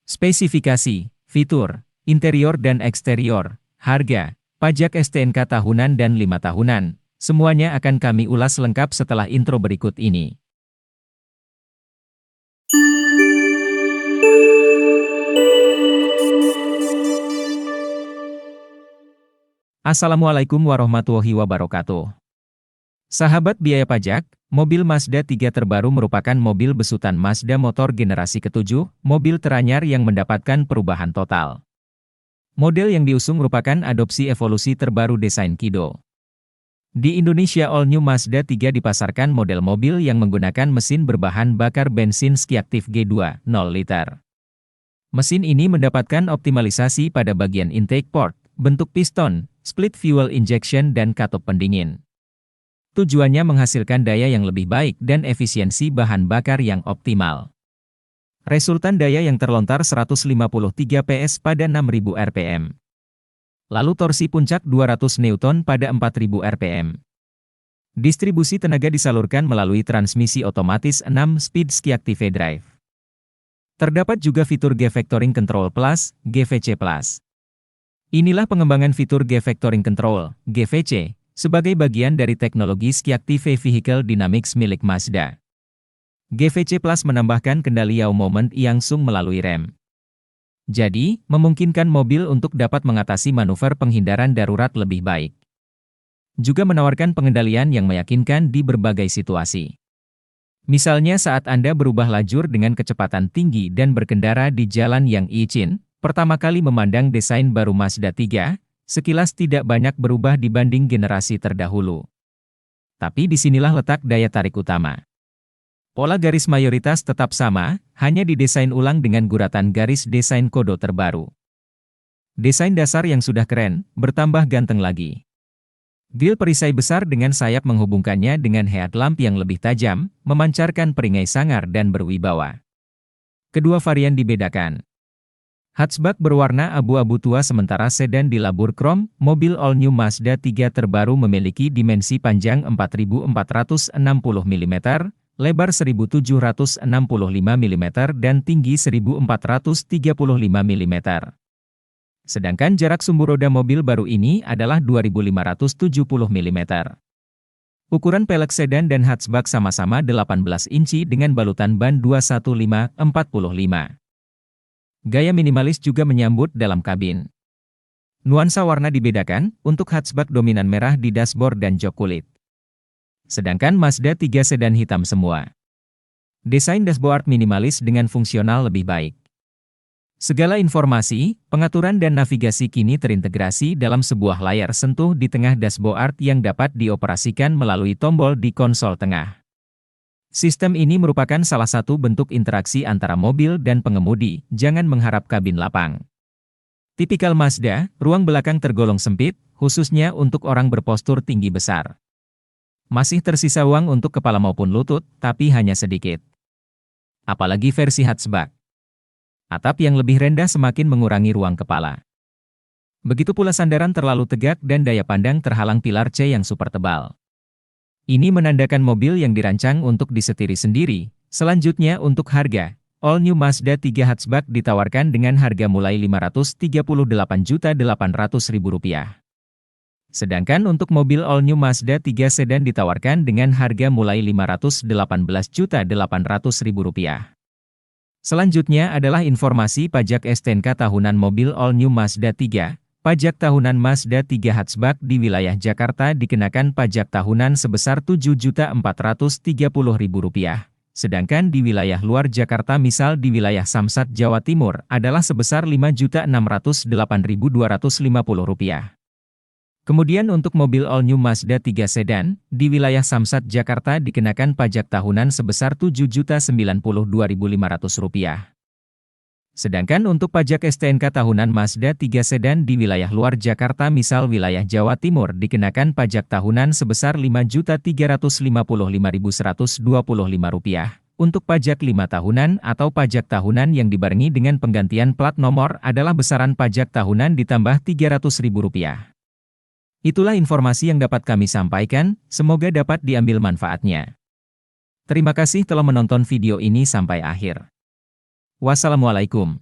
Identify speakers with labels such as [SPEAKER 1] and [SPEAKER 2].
[SPEAKER 1] Spesifikasi, fitur, interior dan eksterior, harga, pajak STNK tahunan dan 5 tahunan, semuanya akan kami ulas lengkap setelah intro berikut ini. Assalamualaikum warahmatullahi wabarakatuh. Sahabat biaya pajak, mobil Mazda 3 terbaru merupakan mobil besutan Mazda Motor generasi ke-7, mobil teranyar yang mendapatkan perubahan total. Model yang diusung merupakan adopsi evolusi terbaru desain Kido. Di Indonesia All New Mazda 3 dipasarkan model mobil yang menggunakan mesin berbahan bakar bensin Skiactiv G2, 0 liter. Mesin ini mendapatkan optimalisasi pada bagian intake port, bentuk piston, split fuel injection dan katup pendingin. Tujuannya menghasilkan daya yang lebih baik dan efisiensi bahan bakar yang optimal. Resultan daya yang terlontar 153 PS pada 6000 rpm. Lalu torsi puncak 200 Newton pada 4000 rpm. Distribusi tenaga disalurkan melalui transmisi otomatis 6-speed Skiactiv e-drive. Terdapat juga fitur G-Vectoring Control Plus, GVC Plus. Inilah pengembangan fitur G-Vectoring Control, GVC, sebagai bagian dari teknologi Skiactiv Vehicle Dynamics milik Mazda. GVC Plus menambahkan kendali yaw moment langsung melalui rem. Jadi, memungkinkan mobil untuk dapat mengatasi manuver penghindaran darurat lebih baik. Juga menawarkan pengendalian yang meyakinkan di berbagai situasi. Misalnya saat Anda berubah lajur dengan kecepatan tinggi dan berkendara di jalan yang licin, pertama kali memandang desain baru Mazda 3, sekilas tidak banyak berubah dibanding generasi terdahulu. Tapi disinilah letak daya tarik utama. Pola garis mayoritas tetap sama, hanya didesain ulang dengan guratan garis desain kodo terbaru. Desain dasar yang sudah keren, bertambah ganteng lagi. Grill perisai besar dengan sayap menghubungkannya dengan headlamp yang lebih tajam, memancarkan peringai sangar dan berwibawa. Kedua varian dibedakan. Hatchback berwarna abu-abu tua sementara sedan dilabur krom, mobil All New Mazda 3 terbaru memiliki dimensi panjang 4460 mm, lebar 1765 mm dan tinggi 1435 mm. Sedangkan jarak sumbu roda mobil baru ini adalah 2570 mm. Ukuran pelek sedan dan hatchback sama-sama 18 inci dengan balutan ban 215/45. Gaya minimalis juga menyambut dalam kabin. Nuansa warna dibedakan, untuk hatchback dominan merah di dashboard dan jok kulit. Sedangkan Mazda 3 sedan hitam semua. Desain dashboard minimalis dengan fungsional lebih baik. Segala informasi, pengaturan dan navigasi kini terintegrasi dalam sebuah layar sentuh di tengah dashboard yang dapat dioperasikan melalui tombol di konsol tengah. Sistem ini merupakan salah satu bentuk interaksi antara mobil dan pengemudi, jangan mengharap kabin lapang. Tipikal Mazda, ruang belakang tergolong sempit, khususnya untuk orang berpostur tinggi besar. Masih tersisa ruang untuk kepala maupun lutut, tapi hanya sedikit. Apalagi versi hatchback. Atap yang lebih rendah semakin mengurangi ruang kepala. Begitu pula sandaran terlalu tegak dan daya pandang terhalang pilar C yang super tebal. Ini menandakan mobil yang dirancang untuk disetiri sendiri. Selanjutnya untuk harga, All New Mazda 3 Hatchback ditawarkan dengan harga mulai Rp538.800.000. Sedangkan untuk mobil All New Mazda 3 Sedan ditawarkan dengan harga mulai Rp518.800.000. Selanjutnya adalah informasi pajak STNK tahunan mobil All New Mazda 3. Pajak tahunan Mazda 3 Hatchback di wilayah Jakarta dikenakan pajak tahunan sebesar Rp7.430.000, sedangkan di wilayah luar Jakarta misal di wilayah Samsat Jawa Timur adalah sebesar Rp5.608.250. Kemudian untuk mobil All New Mazda 3 Sedan, di wilayah Samsat Jakarta dikenakan pajak tahunan sebesar Rp7.092.500. Sedangkan untuk pajak STNK tahunan Mazda 3 Sedan di wilayah luar Jakarta misal wilayah Jawa Timur dikenakan pajak tahunan sebesar Rp5.355.125. Untuk pajak 5 tahunan atau pajak tahunan yang dibarengi dengan penggantian plat nomor adalah besaran pajak tahunan ditambah Rp300.000. Itulah informasi yang dapat kami sampaikan, semoga dapat diambil manfaatnya. Terima kasih telah menonton video ini sampai akhir. Wassalamualaikum.